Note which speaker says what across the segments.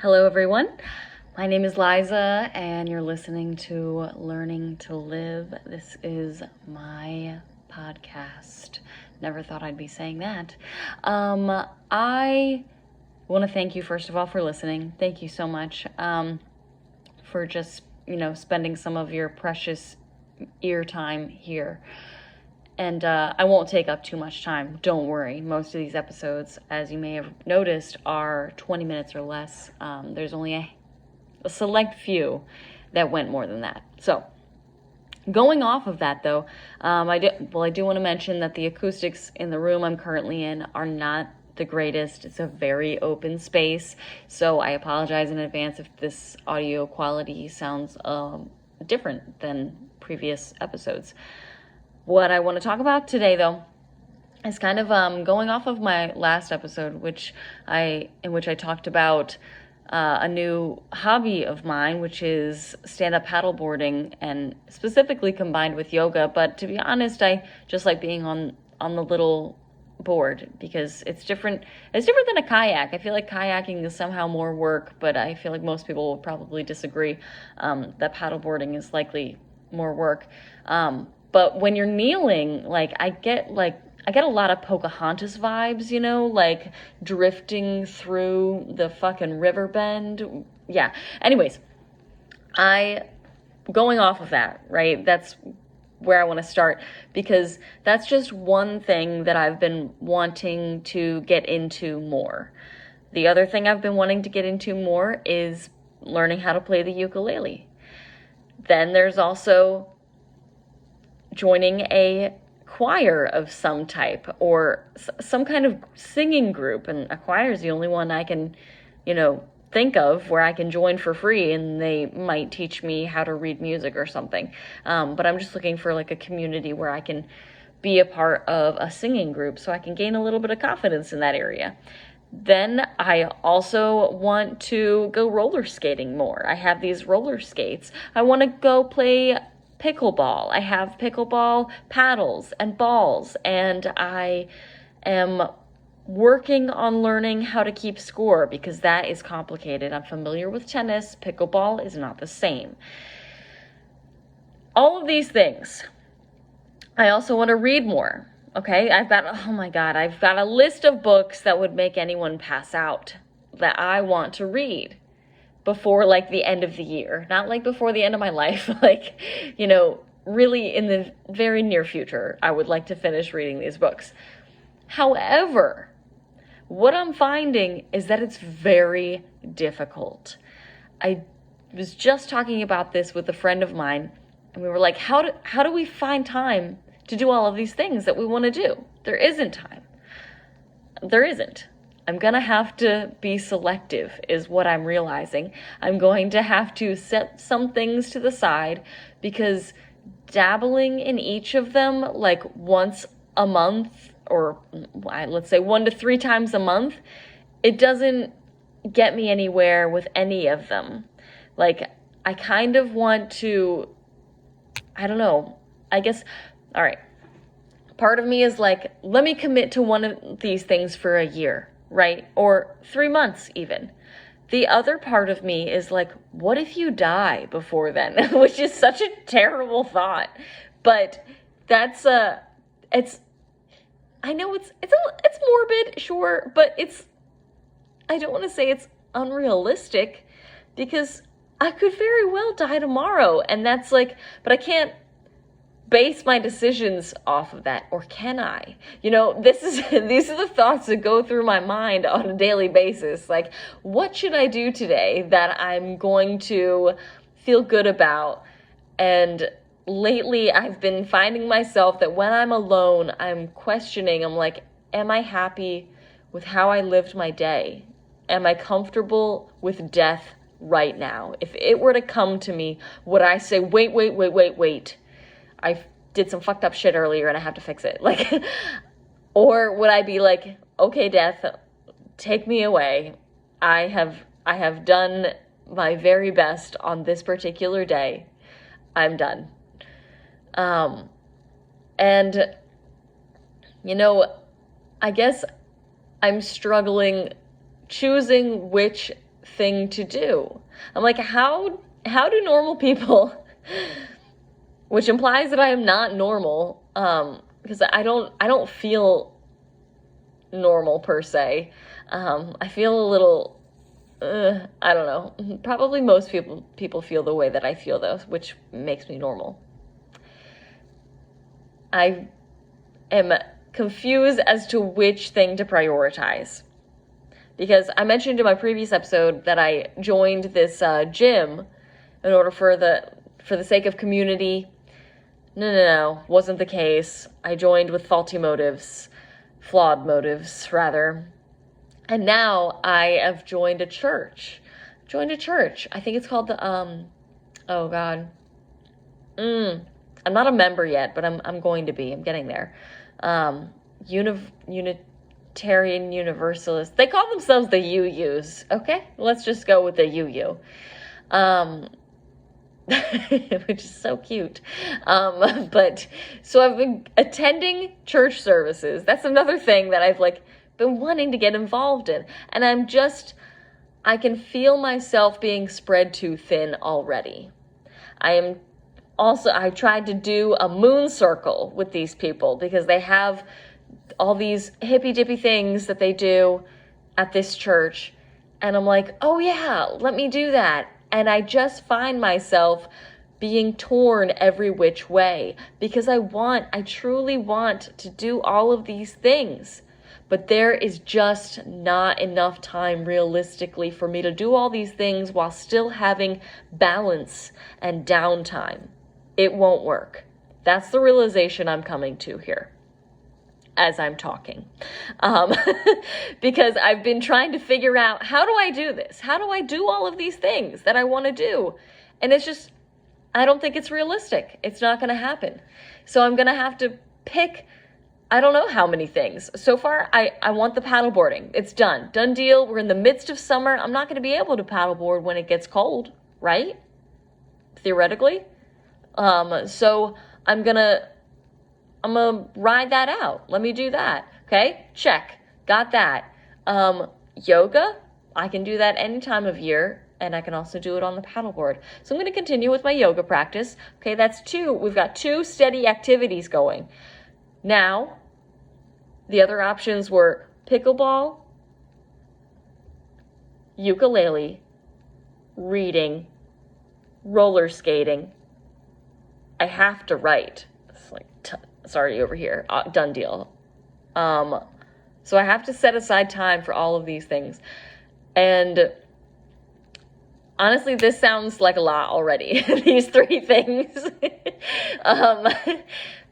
Speaker 1: Hello, everyone. My name is Liza, and you're listening to Learning to Live. This is my podcast. Never thought I'd be saying that. I want to thank you, first of all, for listening. Thank you so much for just, spending some of your precious ear time here. And I won't take up too much time. Don't worry. Most of these episodes, as you may have noticed, are 20 minutes or less. There's only a select few that went more than that. So, going off of that, though, I do want to mention that the acoustics in the room I'm currently in are not the greatest. It's a very open space. So I apologize in advance if this audio quality sounds different than previous episodes. What I want to talk about today, though, is kind of going off of my last episode, in which I talked about a new hobby of mine, which is stand-up paddleboarding, and specifically combined with yoga. But to be honest, I just like being on the little board because it's different. It's different than a kayak. I feel like kayaking is somehow more work, but I feel like most people will probably disagree that paddleboarding is likely more work. But when you're kneeling, I get a lot of Pocahontas vibes, like drifting through the fucking river bend. Yeah. Anyways, going off of that, right? That's where I want to start, because that's just one thing that I've been wanting to get into more. The other thing I've been wanting to get into more is learning how to play the ukulele. Then there's also joining a choir of some type or some kind of singing group. And a choir is the only one I can, think of where I can join for free and they might teach me how to read music or something. But I'm just looking for a community where I can be a part of a singing group so I can gain a little bit of confidence in that area. Then I also want to go roller skating more. I have these roller skates. I want to go play pickleball. I have pickleball paddles and balls, and I am working on learning how to keep score because that is complicated. I'm familiar with tennis. Pickleball is not the same. All of these things. I also want to read more. Okay, I've got a list of books that would make anyone pass out that I want to read before the end of the year, not before the end of my life, really in the very near future, I would like to finish reading these books. However, what I'm finding is that it's very difficult. I was just talking about this with a friend of mine, and we were like, how do we find time to do all of these things that we want to do? There isn't time. There isn't. I'm going to have to be selective is what I'm realizing. I'm going to have to set some things to the side because dabbling in each of them once a month, or let's say 1 to 3 times a month, it doesn't get me anywhere with any of them. I kind of want to, I don't know, I guess, all right. Part of me is let me commit to one of these things for a year, right? Or 3 months even. The other part of me is what if you die before then? Which is such a terrible thought. But that's I know it's morbid, sure, but I don't want to say it's unrealistic because I could very well die tomorrow, and that's but I can't base my decisions off of that, or can I? These are the thoughts that go through my mind on a daily basis. What should I do today that I'm going to feel good about? And lately I've been finding myself that when I'm alone, I'm questioning, am I happy with how I lived my day? Am I comfortable with death right now? If it were to come to me, would I say, wait, I did some fucked up shit earlier and I have to fix it? Or would I be okay, death, take me away. I have done my very best on this particular day. I'm done. And I guess I'm struggling choosing which thing to do. I'm like, how do normal people, which implies that I am not normal, because I don't feel normal per se. I feel a little, I don't know. Probably most people feel the way that I feel though, which makes me normal. I am confused as to which thing to prioritize. Because I mentioned in my previous episode that I joined this gym in order for the sake of community. No, wasn't the case. I joined with flawed motives rather. And now I have joined a church. I think it's called the oh God. I'm not a member yet, but I'm going to be. I'm getting there. Unitarian Universalist. They call themselves the UUs. Okay, let's just go with the UU. Which is so cute. But so I've been attending church services. That's another thing that I've been wanting to get involved in. And I can feel myself being spread too thin already. I tried to do a moon circle with these people because they have all these hippy dippy things that they do at this church. And I'm like, oh yeah, let me do that. And I just find myself being torn every which way because I truly want to do all of these things. But there is just not enough time realistically for me to do all these things while still having balance and downtime. It won't work. That's the realization I'm coming to here as I'm talking. Because I've been trying to figure out, how do I do this? How do I do all of these things that I want to do? And it's just, I don't think it's realistic. It's not going to happen. So I'm going to have to pick, I don't know how many things. So far, I want the paddleboarding. It's done. Done deal. We're in the midst of summer. I'm not going to be able to paddleboard when it gets cold, right? Theoretically. So I'm gonna ride that out. Let me do that. Okay, check. Got that. Yoga, I can do that any time of year, and I can also do it on the paddleboard. So I'm going to continue with my yoga practice. Okay, that's 2. We've got 2 steady activities going. Now, the other options were pickleball, ukulele, reading, roller skating. I have to write. It's already over here. Done deal. So I have to set aside time for all of these things. And honestly, this sounds like a lot already. These 3 things.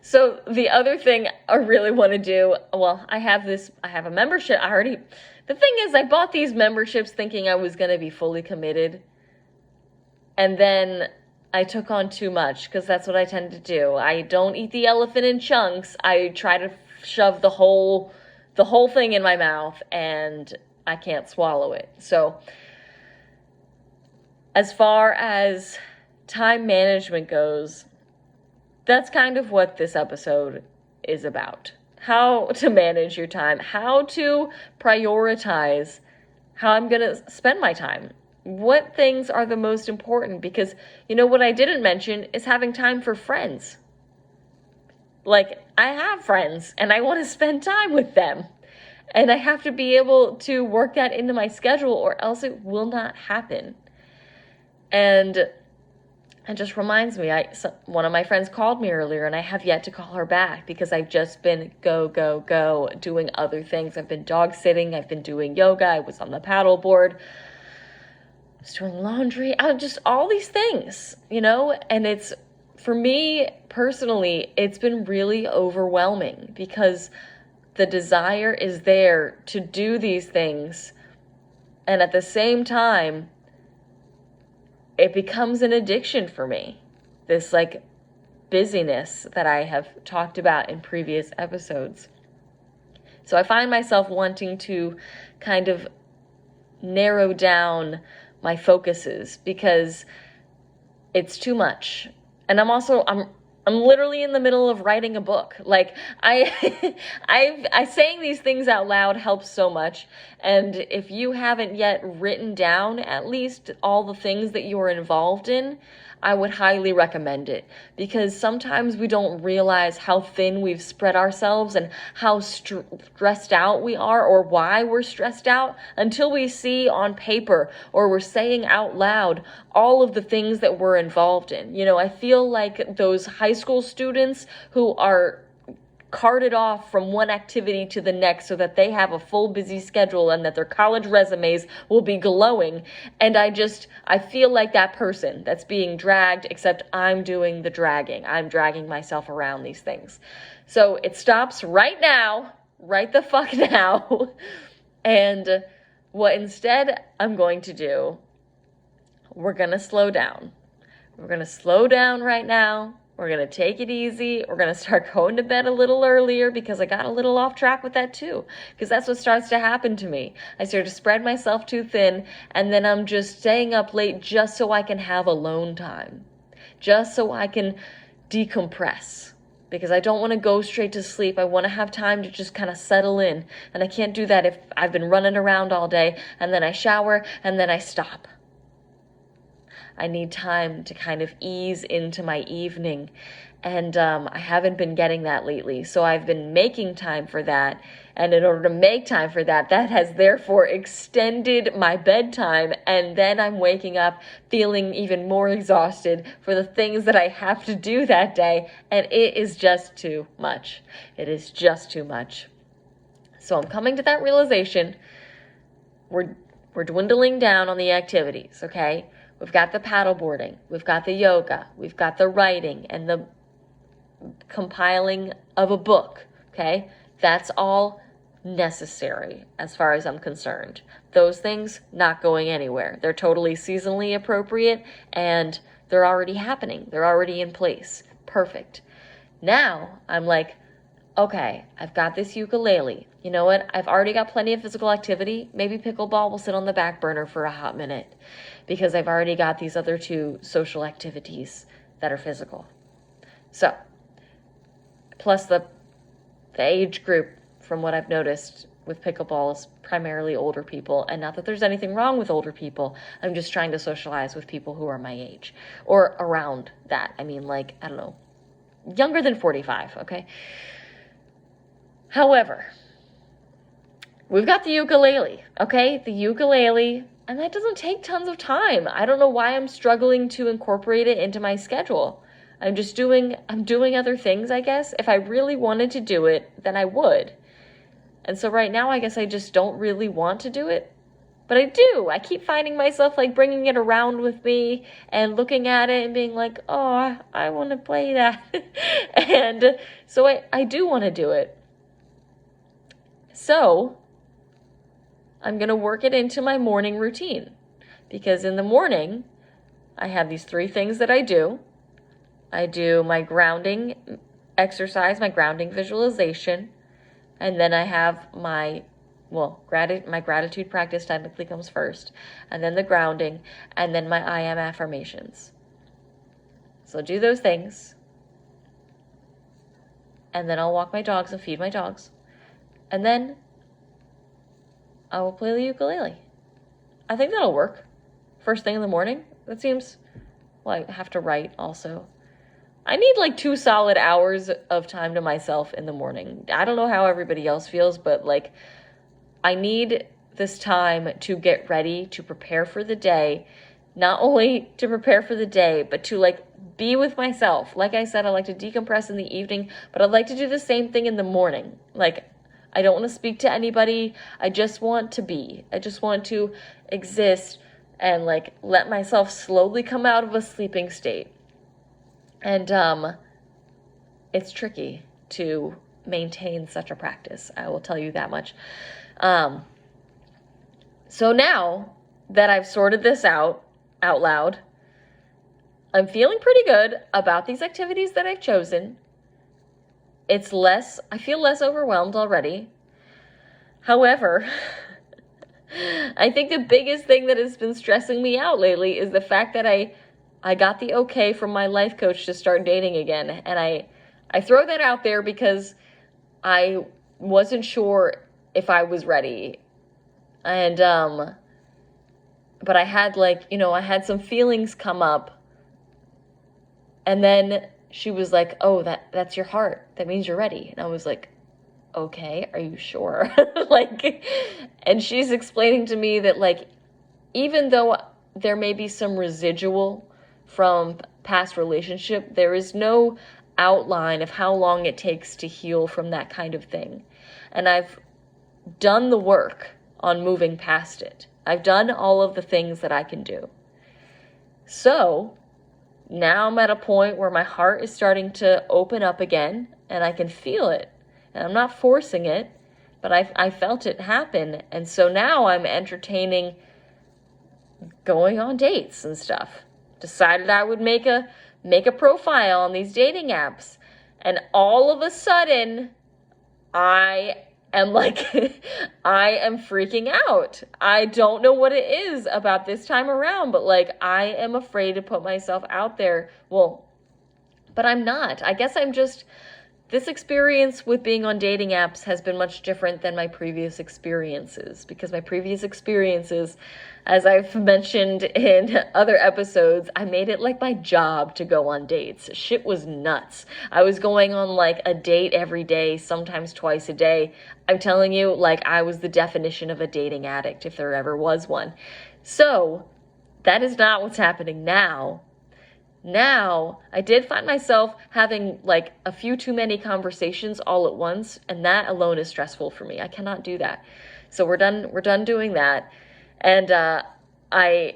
Speaker 1: So the other thing I really want to do, well, I have a membership. The thing is, I bought these memberships thinking I was going to be fully committed. And then I took on too much because that's what I tend to do. I don't eat the elephant in chunks. I try to shove the whole thing in my mouth and I can't swallow it. So as far as time management goes, that's kind of what this episode is about. How to manage your time, how to prioritize how I'm going to spend my time. What things are the most important? Because, what I didn't mention is having time for friends. I have friends and I want to spend time with them. And I have to be able to work that into my schedule or else it will not happen. And it just reminds me, one of my friends called me earlier and I have yet to call her back because I've just been go, doing other things. I've been dog sitting, I've been doing yoga, I was on the paddleboard. I was doing laundry, just all these things, and it's, for me personally, it's been really overwhelming because the desire is there to do these things. And at the same time, it becomes an addiction for me. This busyness that I have talked about in previous episodes. So I find myself wanting to kind of narrow down my focuses because it's too much. And I'm I'm literally in the middle of writing a book. Like I saying these things out loud helps so much. And if you haven't yet written down at least all the things that you are involved in, I would highly recommend it, because sometimes we don't realize how thin we've spread ourselves and how stressed out we are, or why we're stressed out, until we see on paper or we're saying out loud all of the things that we're involved in. You know, I feel like those high school students who are carted off from one activity to the next so that they have a full busy schedule and that their college resumes will be glowing. And I feel like that person that's being dragged, except I'm doing the dragging. I'm dragging myself around these things. So it stops right now, right the fuck now. And what instead I'm going to do, we're going to slow down. We're going to slow down right now. We're going to take it easy. We're going to start going to bed a little earlier, because I got a little off track with that too. Because that's what starts to happen to me. I start to spread myself too thin, and then I'm just staying up late just so I can have alone time. Just so I can decompress. Because I don't want to go straight to sleep. I want to have time to just kind of settle in. And I can't do that if I've been running around all day, and then I shower, and then I stop. I need time to kind of ease into my evening. And I haven't been getting that lately. So I've been making time for that. And in order to make time for that, that has therefore extended my bedtime. And then I'm waking up feeling even more exhausted for the things that I have to do that day. And it is just too much. It is just too much. So I'm coming to that realization. We're dwindling down on the activities, okay? We've got the paddleboarding, we've got the yoga, we've got the writing and the compiling of a book, okay? That's all necessary as far as I'm concerned. Those things not going anywhere. They're totally seasonally appropriate, and they're already happening. They're already in place. Perfect. Now I'm like, okay, I've got this ukulele. You know what? I've already got plenty of physical activity. Maybe pickleball will sit on the back burner for a hot minute, because I've already got these other two social activities that are physical. So, plus the age group, from what I've noticed with pickleball, is primarily older people. And not that there's anything wrong with older people. I'm just trying to socialize with people who are my age or around that. I mean, like, I don't know, younger than 45, okay? However, we've got the ukulele, okay? The ukulele, and that doesn't take tons of time. I don't know why I'm struggling to incorporate it into my schedule. I'm doing other things, I guess. If I really wanted to do it, then I would. And so right now, I guess I just don't really want to do it. But I do. I keep finding myself like bringing it around with me and looking at it and being like, oh, I want to play that. And so I do want to do it. So I'm going to work it into my morning routine, because in the morning, I have these 3 things that I do. I do my grounding exercise, my grounding visualization, and then I have my gratitude practice technically comes first, and then the grounding, and then my I am affirmations. So do those things, and then I'll walk my dogs and feed my dogs, and then I will play the ukulele. I think that'll work. First thing in the morning. That seems, well, I have to write also. I need like 2 solid hours of time to myself in the morning. I don't know how everybody else feels, but like I need this time to get ready, to prepare for the day. Not only to prepare for the day, but to like be with myself. Like I said, I like to decompress in the evening, but I'd like to do the same thing in the morning. Like, I don't want to speak to anybody. I just want to be. I just want to exist and like let myself slowly come out of a sleeping state. And it's tricky to maintain such a practice. I will tell you that much. So now that I've sorted this out loud, I'm feeling pretty good about these activities that I've chosen. I feel less overwhelmed already. However, I think the biggest thing that has been stressing me out lately is the fact that I I got the okay from my life coach to start dating again. And I throw that out there because I wasn't sure if I was ready. And, but I had I had some feelings come up. And then she was like, oh, that's your heart. That means you're ready. And I was like, okay, are you sure? And she's explaining to me that even though there may be some residual from past relationship, there is no outline of how long it takes to heal from that kind of thing. And I've done the work on moving past it. I've done all of the things that I can do. So now I'm at a point where my heart is starting to open up again, and I can feel it. And I'm not forcing it, but I felt it happen. And so now I'm entertaining going on dates and stuff. Decided I would make a profile on these dating apps. And all of a sudden, I am I am freaking out. I don't know what it is about this time around, but I am afraid to put myself out there. Well, but I'm not. I guess this experience with being on dating apps has been much different than my previous experiences, because my previous experiences, as I've mentioned in other episodes, I made it my job to go on dates. Shit was nuts. I was going on a date every day, sometimes twice a day. I'm telling you, I was the definition of a dating addict, if there ever was one. So that is not what's happening now. Now, I did find myself having a few too many conversations all at once, and that alone is stressful for me. I cannot do that. So we're done doing that. And I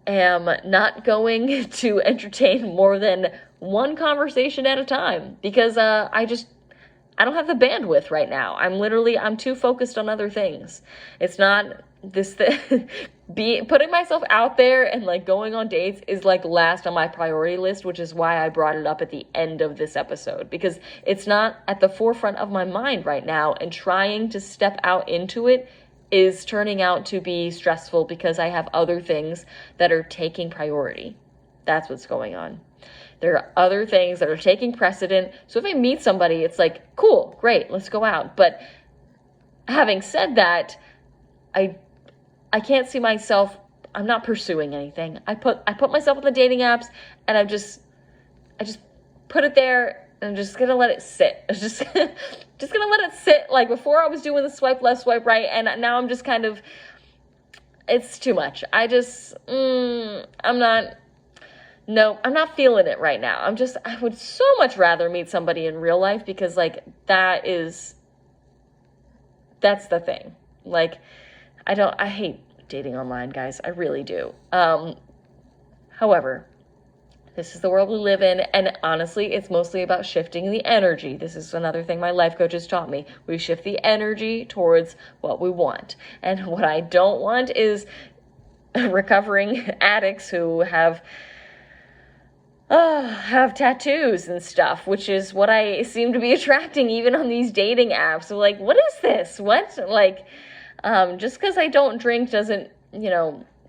Speaker 1: am not going to entertain more than one conversation at a time, because I don't have the bandwidth right now. I'm too focused on other things. It's not this putting myself out there and going on dates is last on my priority list, which is why I brought it up at the end of this episode, because it's not at the forefront of my mind right now, and trying to step out into it is turning out to be stressful because I have other things that are taking priority. That's what's going on. There are other things that are taking precedent. So if I meet somebody, it's cool, great, let's go out. But having said that, I can't see myself, I'm not pursuing anything. I put myself on the dating apps, and I just put it there, and I'm just gonna let it sit. I'm just gonna let it sit. Before I was doing the swipe left, swipe right, and now I'm just kind of, it's too much. I'm not feeling it right now. I would so much rather meet somebody in real life, because that's the thing. I hate dating online, guys. I really do. However, this is the world we live in, and honestly, it's mostly about shifting the energy. This is another thing my life coach has taught me. We shift the energy towards what we want. And what I don't want is recovering addicts who have tattoos and stuff, which is what I seem to be attracting even on these dating apps. So what is this? What? Just because I don't drink doesn't,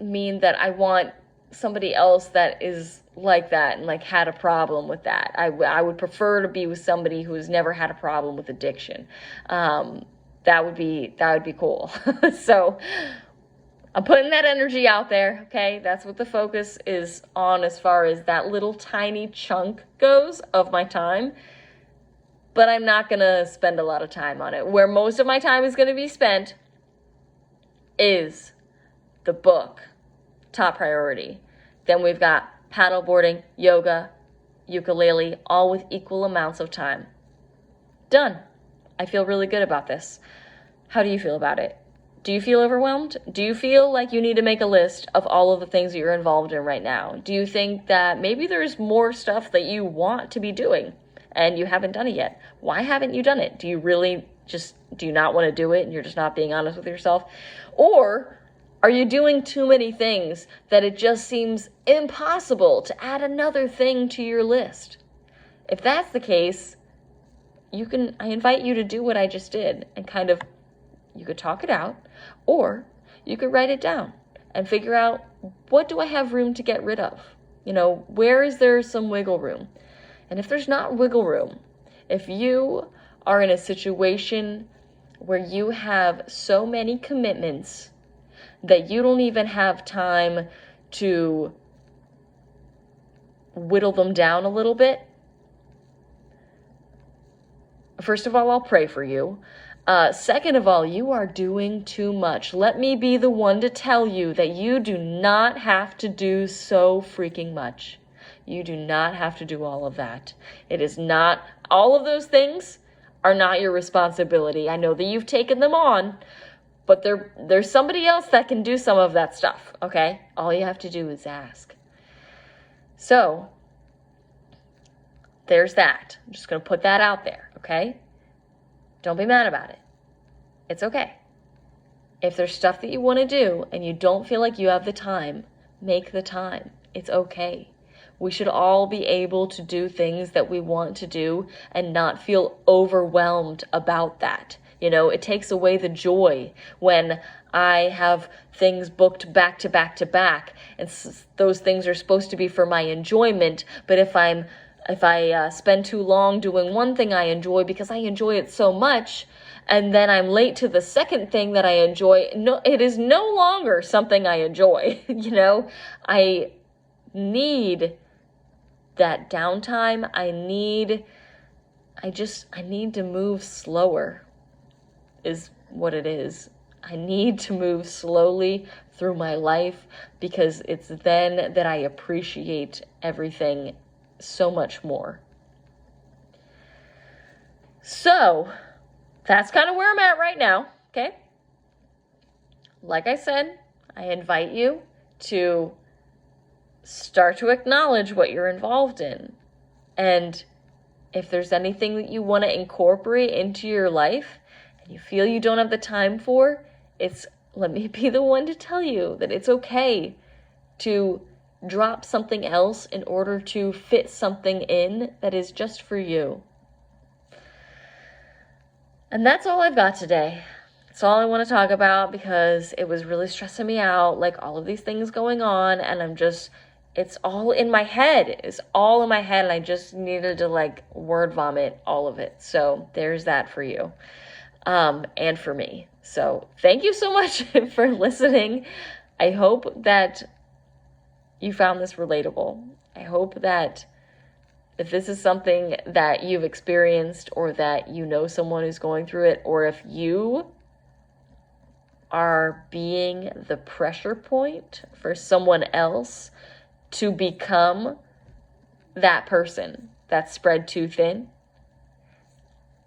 Speaker 1: mean that I want somebody else that is like that and had a problem with that. I would prefer to be with somebody who has never had a problem with addiction. That would be cool. So I'm putting that energy out there, okay? That's what the focus is on as far as that little tiny chunk goes of my time. But I'm not going to spend a lot of time on it. Where most of my time is going to be spent is the book, top priority. Then we've got paddleboarding, yoga, ukulele, all with equal amounts of time. Done. I feel really good about this. How do you feel about it? Do you feel overwhelmed? Do you feel like you need to make a list of all of the things that you're involved in right now? Do you think that maybe there's more stuff that you want to be doing and you haven't done it yet? Why haven't you done it? Do you not want to do it and you're just not being honest with yourself? Or are you doing too many things that it just seems impossible to add another thing to your list? If that's the case, I invite you to do what I just did and you could talk it out, or you could write it down and figure out, what do I have room to get rid of? Where is there some wiggle room? And if there's not wiggle room, if you are in a situation where you have so many commitments that you don't even have time to whittle them down a little bit, first of all, I'll pray for you. Second of all, you are doing too much. Let me be the one to tell you that you do not have to do so freaking much. You do not have to do all of that. It is not, all of those things are not your responsibility. I know that you've taken them on, but there's somebody else that can do some of that stuff, okay? All you have to do is ask. So, there's that. I'm just going to put that out there, okay? Don't be mad about it. It's okay. If there's stuff that you want to do and you don't feel like you have the time, make the time. It's okay. We should all be able to do things that we want to do and not feel overwhelmed about that. It takes away the joy when I have things booked back to back to back, and those things are supposed to be for my enjoyment, but if I spend too long doing one thing I enjoy because I enjoy it so much, and then I'm late to the second thing that I enjoy, no, it is no longer something I enjoy. I need that downtime. I need to move slower is what it is. I need to move slowly through my life because it's then that I appreciate everything so much more. So that's kind of where I'm at right now, okay? Like I said, I invite you to start to acknowledge what you're involved in. And if there's anything that you want to incorporate into your life and you feel you don't have the time for, let me be the one to tell you that it's okay to drop something else in order to fit something in that is just for you. And that's all I've got today. That's all I want to talk about because it was really stressing me out, like all of these things going on, and it's all in my head. It's all in my head, and I just needed to word vomit all of it. So there's that for you, and for me. So thank you so much for listening. I hope that you found this relatable. I hope that if this is something that you've experienced or that you know someone who's going through it, or if you are being the pressure point for someone else to become that person that's spread too thin,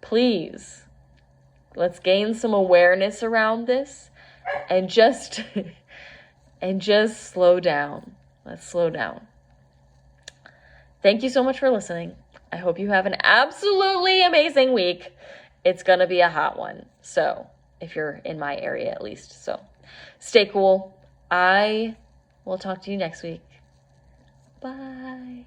Speaker 1: please, let's gain some awareness around this and just slow down. Let's slow down. Thank you so much for listening. I hope you have an absolutely amazing week. It's going to be a hot one. So, if you're in my area at least. So, stay cool. I will talk to you next week. Bye.